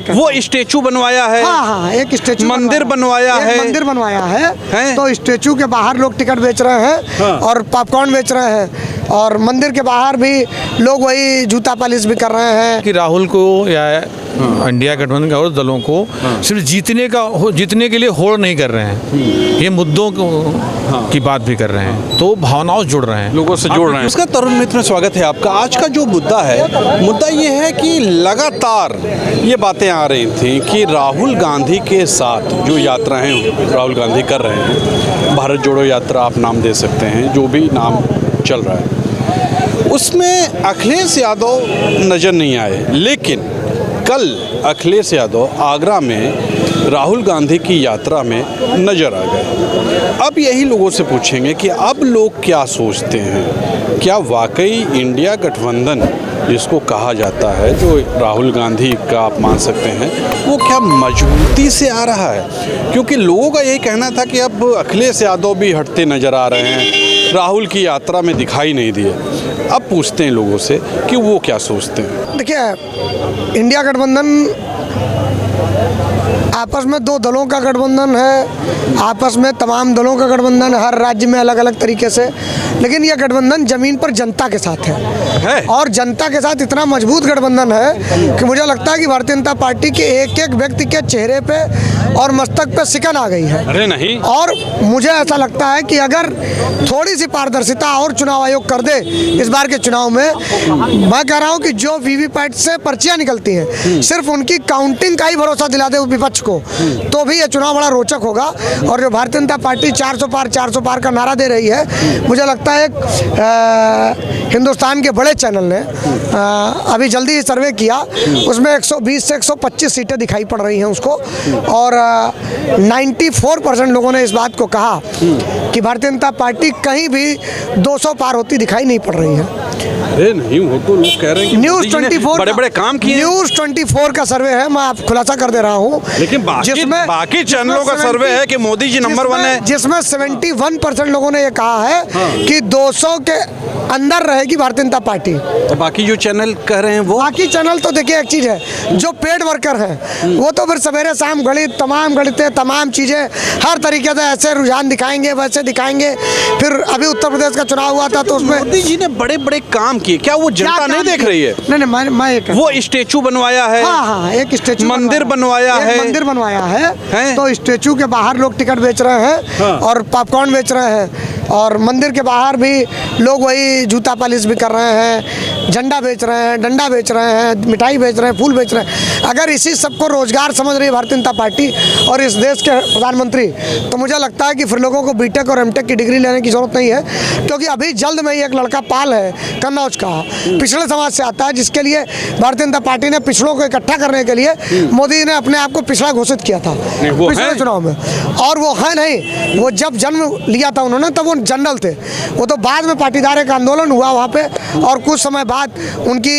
वो स्टेचू बनवाया है। हाँ, एक स्टेचू मंदिर बनवाया है। मंदिर बनवाया है। तो स्टेचू के बाहर लोग टिकट बेच रहे हैं और पॉपकॉर्न बेच रहे हैं, और मंदिर के बाहर भी लोग वही जूता पालिश भी कर रहे हैं। कि राहुल को या इंडिया गठबंधन के और दलों को सिर्फ जीतने के लिए होड़ नहीं कर रहे हैं, ये मुद्दों की बात भी कर रहे हैं, तो भावनाओं से जुड़ रहे हैं, लोगों से जुड़ रहे हैं। उसका तरुण मित्र में स्वागत है आपका। आज का जो मुद्दा ये है कि लगातार ये बातें आ रही थी कि राहुल गांधी के साथ जो यात्राएं राहुल गांधी कर रहे हैं, भारत जोड़ो यात्रा आप नाम दे सकते हैं, जो भी नाम चल रहा है, उसमें अखिलेश यादव नज़र नहीं आए। लेकिन कल अखिलेश यादव आगरा में राहुल गांधी की यात्रा में नज़र आ गए। अब यही लोगों से पूछेंगे कि अब लोग क्या सोचते हैं, क्या वाकई इंडिया गठबंधन जिसको कहा जाता है, जो राहुल गांधी का आप मान सकते हैं, वो क्या मजबूती से आ रहा है? क्योंकि लोगों का यही कहना था कि अब अखिलेश यादव भी हटते नज़र आ रहे हैं, राहुल की यात्रा में दिखाई नहीं दिए। अब पूछते हैं लोगों से कि वो क्या सोचते हैं। देखिए, इंडिया गठबंधन आपस में दो दलों का गठबंधन है, आपस में तमाम दलों का गठबंधन, हर राज्य में अलग अलग तरीके से, लेकिन यह गठबंधन जमीन पर जनता के साथ है। और जनता के साथ इतना मजबूत गठबंधन है कि मुझे लगता है कि भारतीय जनता पार्टी के एक एक व्यक्ति के चेहरे पे और मस्तक पे सिकन आ गई है। अरे नहीं, और मुझे ऐसा लगता है कि अगर थोड़ी सी पारदर्शिता और चुनाव आयोग कर दे इस बार के चुनाव में, मैं कह रहा हूँ कि जो वीवीपैट से पर्चियां निकलती हैं, सिर्फ उनकी काउंटिंग का ही भरोसा दिला दे विपक्ष को, तो भी ये चुनाव बड़ा रोचक होगा। और जो भारतीय जनता पार्टी 400 पार का नारा दे रही है, मुझे लगता है हिंदुस्तान के बड़े चैनल ने अभी जल्दी ही सर्वे किया, उसमें 120 से 125 सीटें दिखाई पड़ रही हैं उसको, और 94% लोगों ने इस बात को कहा कि भारतीय जनता पार्टी कहीं भी 200 पार होती दिखाई नहीं पड़ रही है। अरे नहीं, वो तो लोग कह रहे हैं कि न्यूज़ 24 बड़े काम किए। न्यूज़ 24 का सर्वे है, मैं आप खुलासा कर दे रहा हूँ। लेकिन बाकी चैनलों का सर्वे है कि मोदी जी नंबर 1 है, जिसमें 71% लोगों ने ये कहा है कि 200 के अंदर रहेगी भारतीय जनता पार्टी। तो बाकी जो चैनल कह रहे हैं वो, बाकी चैनल तो देखिए, एक चीज है, जो पेड वर्कर हैं वो तो फिर सवेरे शाम गणित तमाम चीजें हर तरीके से ऐसे रुझान दिखाएंगे, वैसे दिखाएंगे। फिर अभी उत्तर प्रदेश का चुनाव हुआ था, तो उसमें मोदी जी ने बड़े बड़े काम किए, क्या वो जनता नहीं देख रही है? नहीं, मैं वो स्टेचू बनवाया है। हाँ, एक स्टेचू मंदिर बनवाया है। तो स्टेचू के बाहर लोग टिकट बेच रहे हैं और पॉपकॉर्न बेच रहे हैं, और मंदिर के बाहर भी लोग वही जूता पालिश भी कर रहे हैं, झंडा बेच रहे हैं, डंडा बेच रहे हैं, मिठाई बेच रहे हैं, फूल बेच रहे हैं। अगर इसी सबको रोजगार समझ रही है भारतीय जनता पार्टी और इस देश के प्रधानमंत्री, तो मुझे लगता है कि फिर लोगों को बीटेक और एमटेक की डिग्री लेने की जरूरत नहीं है। क्योंकि अभी जल्द में ही एक लड़का पाल है कन्नौज का, पिछड़े समाज से आता है, जिसके लिए भारतीय जनता पार्टी ने पिछड़ों को इकट्ठा करने के लिए मोदी ने अपने आप को पिछड़ा घोषित किया था पिछले चुनाव में। और वो है नहीं, वो जब जन्म लिया था उन्होंने तब वो जनरल थे, वो तो बाद में पाटीदार एक आंदोलन हुआ वहाँ पे, और कुछ समय बाद उनकी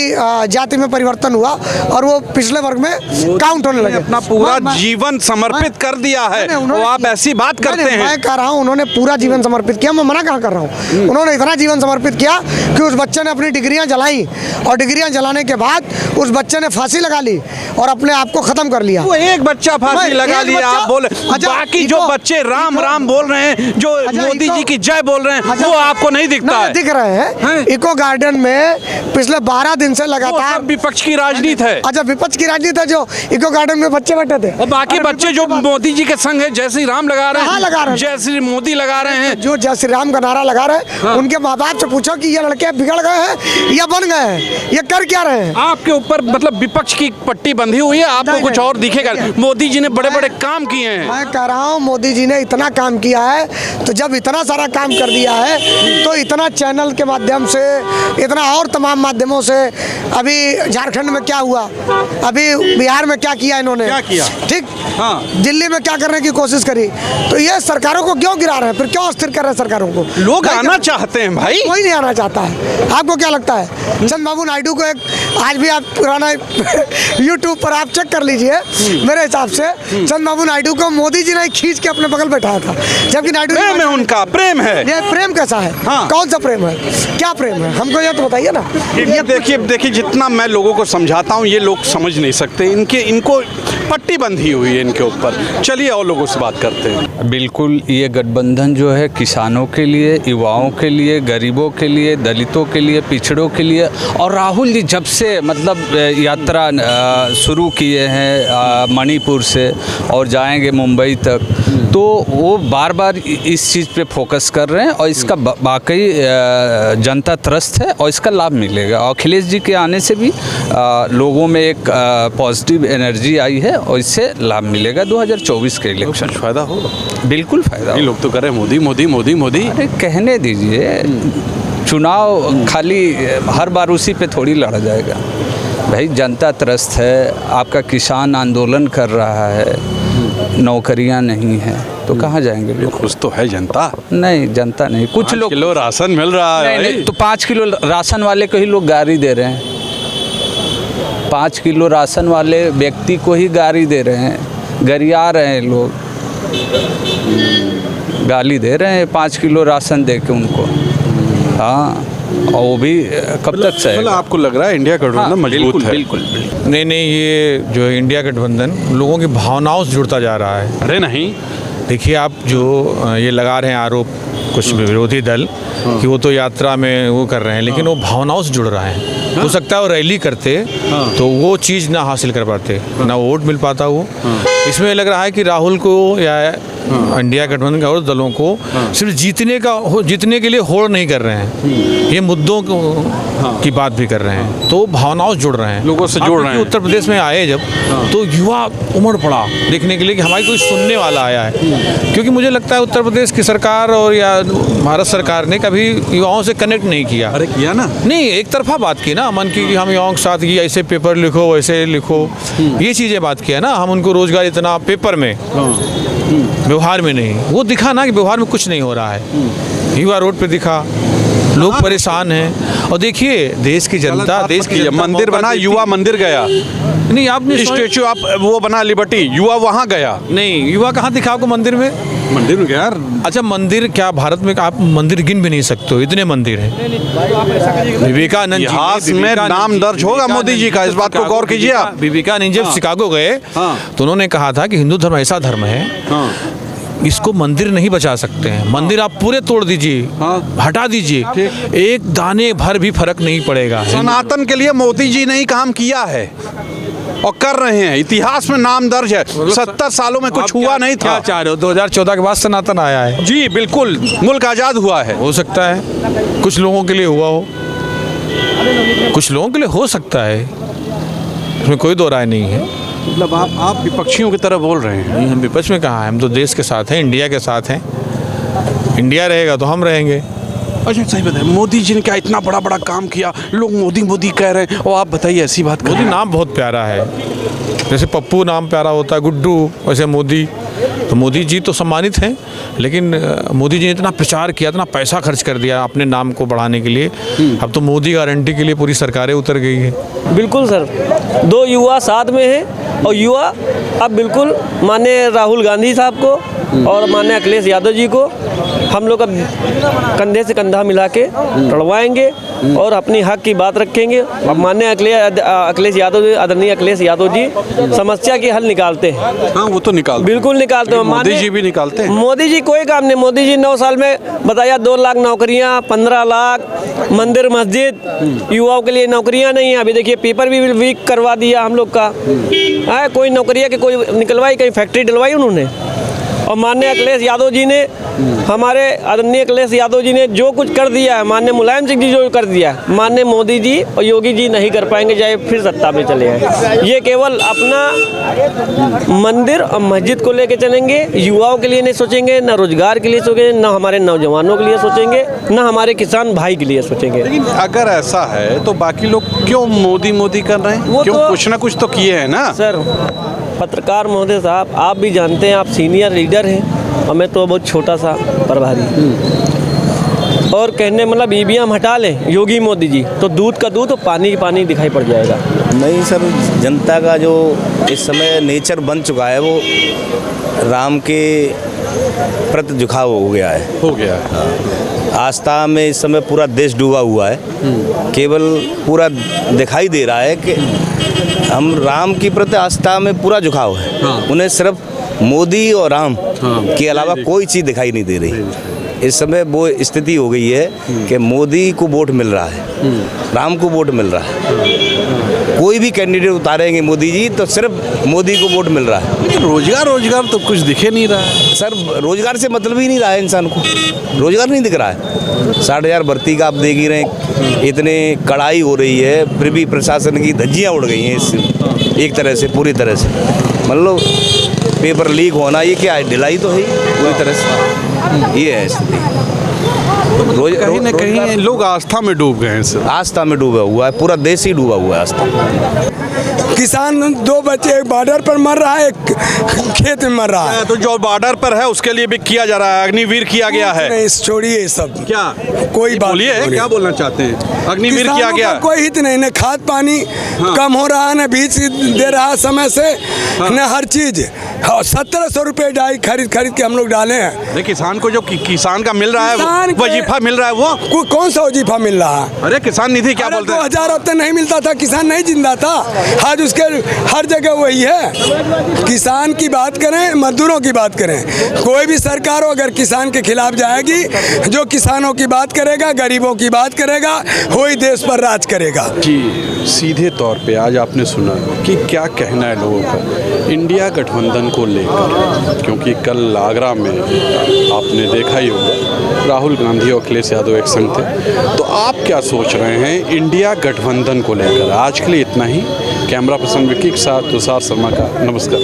जाति में परिवर्तन हुआ और वो पिछले वर्ग में काउंट होने लगे। अपना पूरा जीवन समर्पित कर दिया है, वो आप ऐसी बात करते हैं? मैं कह रहा हूँ उन्होंने पूरा जीवन समर्पित किया, मैं मना कहाँ कर रहा हूँ। उन्होंने इतना जीवन समर्पित किया कि उस बच्चे ने अपनी डिग्रियां जलाई, और डिग्रियां जलाने के बाद उस बच्चे ने फांसी लगा ली और अपने आप को खत्म कर लिया। वो एक बच्चा फांसी लगा लिया, आप बोले बाकी जो बच्चे राम राम बोल रहे हैं, जो मोदी जी की जय बोल रहे हैं, वो आपको नहीं दिखता है? दिख रहे हैं। इको गार्डन में पिछले 12 दिन से लगातार विपक्ष की राजनीति है। अच्छा, विपक्ष की राजनीति है, जो इको गार्डन में बच्चे बैठे थे, और बाकी बच्चे जो मोदी जी के संग है, जय श्री राम लगा रहे हैं, जय श्री मोदी लगा रहे हैं, जो जय श्री राम का नारा लगा रहे हैं, उनके माँ बाप से पूछो कि ये लड़के बिगड़ गए हैं या बन गए हैं, ये कर क्या रहे हैं? आपके ऊपर मतलब विपक्ष की पट्टी बंधी हुई है, आपको कुछ और दिखेगा? मोदी जी ने बड़े बड़े काम किए हैं। मैं कह रहा हूँ मोदी जी ने इतना काम किया है, तो जब इतना सारा काम कर दिया है, तो इतना चैनल के माध्यम से, इतना और तमाम माध्यमों से, अभी झारखंड में क्या हुआ, अभी बिहार में क्या किया इन्होंने, क्या किया, ठीक, दिल्ली में क्या करने की कोशिश करी, तो ये सरकारों को क्यों गिरा रहे हैं, फिर क्यों अस्थिर कर रहे हैं सरकारों को? लोग आना चाहते हैं भाई, कोई नहीं आना चाहता है। आपको क्या लगता है? चंद्रबाबू नायडू को एक, आज भी आप पुराना यूट्यूब पर आप चेक कर लीजिए, मेरे हिसाब से चंद्रबाबू नायडू को मोदी जी ने खींच के अपने बगल बैठाया था, जबकि नायडू प्रेम है, उनका प्रेम है। ये प्रेम कैसा है? कौन सा प्रेम है, क्या प्रेम है, हमको ये तो बताइए ना। ये देखिए जितना मैं लोगों को समझाता हूँ ये लोग समझ नहीं सकते, इनको पट्टी बंधी हुई है इनके ऊपर। चलिए और लोगों से बात करते हैं। बिल्कुल, ये गठबंधन जो है किसानों के लिए, युवाओं के लिए, गरीबों के लिए, दलितों के लिए, पिछड़ों के लिए। और राहुल जी जब से मतलब यात्रा शुरू किए हैं मणिपुर से और जाएंगे मुंबई तक, तो वो बार बार इस चीज़ पे फोकस कर रहे हैं और इसका वाकई जनता त्रस्त है और इसका लाभ मिलेगा। और अखिलेश जी के आने से भी लोगों में एक पॉजिटिव एनर्जी आई है और इससे लाभ मिलेगा 2024 के इलेक्शन। फायदा होगा, बिल्कुल फायदा होगा। लोग तो कह रहे हैं मोदी मोदी मोदी मोदी। अरे कहने दीजिए, चुनाव खाली हर बार उसी पे थोड़ी लड़ा जाएगा भाई। जनता त्रस्त है, आपका किसान आंदोलन कर रहा है, नौकरियां नहीं है तो कहाँ जाएंगे लोग? खुश तो है जनता। नहीं, जनता नहीं, कुछ लोग। 5 किलो राशन मिल रहा है। नहीं, तो 5 किलो राशन वाले को ही लोग गाली दे रहे हैं। 5 किलो राशन वाले व्यक्ति को ही गाली दे रहे हैं, गरिया रहे हैं लोग, गाली दे रहे हैं 5 किलो राशन दे के उनको। हाँ, और वो भी कब तक सहेगा? मतलब आपको लग रहा है इंडिया गठबंधन मजबूत है? बिल्कुल। नहीं, ये जो है इंडिया गठबंधन लोगों की भावनाओं से जुड़ता जा रहा है। अरे नहीं, देखिए आप जो ये लगा रहे हैं आरोप कुछ विरोधी दल कि वो तो यात्रा में वो कर रहे हैं, लेकिन वो भावनाओं से जुड़ रहे हैं। हो सकता है वो रैली करते तो वो चीज़ ना हासिल कर पाते, ना वोट मिल पाता वो। इसमें लग रहा है कि राहुल को या इंडिया गठबंधन के और दलों को सिर्फ जीतने के लिए होड़ नहीं कर रहे हैं, ये मुद्दों की बात भी कर रहे हैं, तो भावनाओं से जुड़ रहे हैं, लोगों से जुड़ रहे हैं। उत्तर प्रदेश में आए जब तो युवा उमड़ पड़ा देखने के लिए कि हमारी कोई सुनने वाला आया है। क्योंकि मुझे लगता है उत्तर प्रदेश की सरकार और या भारत सरकार ने कभी युवाओं से कनेक्ट नहीं किया। अरे किया ना, नहीं, एक तरफा बात की ना, मन की कि हम युवाओं के साथ ये ऐसे पेपर लिखो वैसे लिखो, ये चीज़ें बात किया ना। हम उनको रोजगार इतना पेपर में, व्यवहार में नहीं। वो दिखा ना कि व्यवहार में कुछ नहीं हो रहा है। युवा रोड पे दिखा, लोग परेशान हैं। और देखिए देश की जनता मंदिर बना, युवा मंदिर गया। नहीं, आपने स्टेचू आप वो बना लिबर्टी, युवा वहाँ गया। नहीं, युवा कहाँ दिखा आपको मंदिर में? मंदिर में गया। अच्छा, मंदिर क्या भारत में आप मंदिर गिन भी नहीं सकते हो, इतने मंदिर हैं। विवेकानंद इतिहास में नाम दर्ज होगा मोदी जी का, इस बात को गौर कीजिए आप। विवेकानंद जब शिकागो गए तो उन्होंने कहा था कि हिंदू धर्म ऐसा धर्म है, इसको मंदिर नहीं बचा सकते हैं। मंदिर आप पूरे तोड़ दीजिए, हटा दीजिए, एक दाने भर भी फर्क नहीं पड़ेगा। सनातन के लिए मोदी जी ने ही काम किया है और कर रहे हैं। इतिहास में नाम दर्ज है। 70 सालों में कुछ हुआ नहीं था। क्या चाह रहे हो? 2014 के बाद सनातन आया है। जी बिल्कुल, मुल्क आज़ाद हुआ है। हो सकता है कुछ लोगों के लिए हुआ हो, कुछ लोगों के लिए हो सकता है, इसमें कोई दो राय नहीं है। मतलब आप विपक्षियों की तरह बोल रहे हैं? नहीं, हम विपक्ष में कहाँ हैं, हम तो देश के साथ हैं, इंडिया के साथ हैं। इंडिया रहेगा तो हम रहेंगे। अच्छा सही बताइए, मोदी जी ने क्या इतना बड़ा बड़ा काम किया, लोग मोदी मोदी कह रहे हैं और आप बताइए ऐसी बात। मोदी नाम बहुत प्यारा है, जैसे पप्पू नाम प्यारा होता है, गुड्डू, वैसे मोदी। तो मोदी जी तो सम्मानित हैं, लेकिन मोदी जी ने इतना प्रचार किया, इतना पैसा खर्च कर दिया अपने नाम को बढ़ाने के लिए। अब तो मोदी गारंटी के लिए पूरी सरकारें उतर गई है। बिल्कुल सर, 2 युवा साथ में हैं और युवा अब बिल्कुल माननीय राहुल गांधी साहब को और माननीय अखिलेश यादव जी को हम लोग अब कंधे से कंधा मिला के लड़वाएंगे और अपनी हक की बात रखेंगे। अब माननीय अखिलेश यादव जी, आदरणीय अखिलेश यादव जी समस्या के हल निकालते हैं। हाँ, वो तो निकालते, बिल्कुल निकालते हैं। मोदी जी भी निकालते हैं। मोदी जी कोई काम नहीं। मोदी जी 9 साल में बताया 2 लाख नौकरियां, 15 लाख मंदिर मस्जिद, युवाओं के लिए नौकरियां नहीं है। अभी देखिए पेपर भी वीक करवा दिया हम लोग का है, कोई नौकरियां के कोई निकलवाई, कहीं फैक्ट्री डलवाई उन्होंने। और माननीय अखिलेश यादव जी ने, हमारे आदरणीय अखिलेश यादव जी ने जो कुछ कर दिया है, माननीय मुलायम सिंह जी जो कर दिया है, माननीय मोदी जी और योगी जी नहीं कर पाएंगे, चाहे फिर सत्ता में चले आए। ये केवल अपना मंदिर और मस्जिद को लेके चलेंगे, युवाओं के लिए नहीं सोचेंगे, न रोजगार के लिए सोचेंगे, न हमारे नौजवानों के लिए सोचेंगे, न हमारे किसान भाई के लिए सोचेंगे। अगर ऐसा है तो बाकी लोग क्यों मोदी मोदी कर रहे हैं? क्यों? कुछ ना कुछ तो किए हैं ना सर। पत्रकार महोदय साहब, आप भी जानते हैं, आप सीनियर लीडर हैं और मैं तो बहुत छोटा सा प्रभारी। और कहने मतलब ईवीएम हटा लें योगी मोदी जी तो दूध का दूध और पानी पानी दिखाई पड़ जाएगा। नहीं सर, जनता का जो इस समय नेचर बन चुका है वो राम के प्रति झुकाव हो गया है। हो गया है। आस्था में इस समय पूरा देश डूबा हुआ है। केवल पूरा दिखाई दे रहा है कि हम राम की प्रति आस्था में पूरा झुकाव है। उन्हें सिर्फ मोदी और राम के अलावा कोई चीज़ दिखाई नहीं दे रही। इस समय वो स्थिति हो गई है कि मोदी को वोट मिल रहा है, राम को वोट मिल रहा है। कोई भी कैंडिडेट उतारेंगे मोदी जी तो सिर्फ मोदी को वोट मिल रहा है। लेकिन रोजगार तो कुछ दिखे नहीं रहा है सर। रोजगार से मतलब ही नहीं रहा है, इंसान को रोजगार नहीं दिख रहा है। 60,000 भर्ती का आप देख ही रहे हैं, इतने कड़ाई हो रही है, फिर भी प्रशासन की धज्जियाँ उड़ गई हैं इस एक तरह से, पूरी तरह से। मतलब पेपर लीक होना ये क्या है, ढिलाई तो है पूरी तरह से, ये है स्थिति। कहीं ना कहीं लोग आस्था में डूब गए हैं सर। आस्था में डूबा हुआ है, पूरा देश ही डूबा हुआ है आस्था। किसान 2 बच्चे, एक बॉर्डर पर मर रहा है, एक खेत में मर रहा है। तो जो बॉर्डर पर है उसके लिए भी किया जा रहा है, अग्निवीर किया गया है। नहीं, छोड़िए सब, क्या कोई बात बोलिए, क्या बोलना चाहते हैं? अग्निवीर किया गया, कोई हित नहीं, न खाद पानी कम हो रहा है, न बीज दे रहा समय से, न हर चीज। 1700 रुपये डाई खरीद के हम लोग डाले हैं। किसान को जो किसान का मिल रहा है, वजीफा मिल रहा है, वो कौन सा वजीफा मिल रहा है? अरे किसान निधि क्या बोलते हैं? 2000 अब तक नहीं मिलता था, किसान नहीं जिंदा था। आज उसके हर जगह वही है। किसान की बात करें, मजदूरों की बात करें, कोई भी सरकार हो अगर किसान के खिलाफ जाएगी, जो किसानों की बात करेगा, गरीबों की बात करेगा, वही देश पर राज करेगा। जी, सीधे तौर पे आज आपने सुना कि क्या कहना है लोगों का इंडिया गठबंधन को लेकर, क्योंकि कल आगरा में आपने देखा ही होगा राहुल गांधी और अखिलेश यादव एक संग थे। तो आप क्या सोच रहे हैं इंडिया गठबंधन को लेकर? आज के लिए इतना ही। कैमरा पर्सन विक्की के साथ तुषार शर्मा का नमस्कार।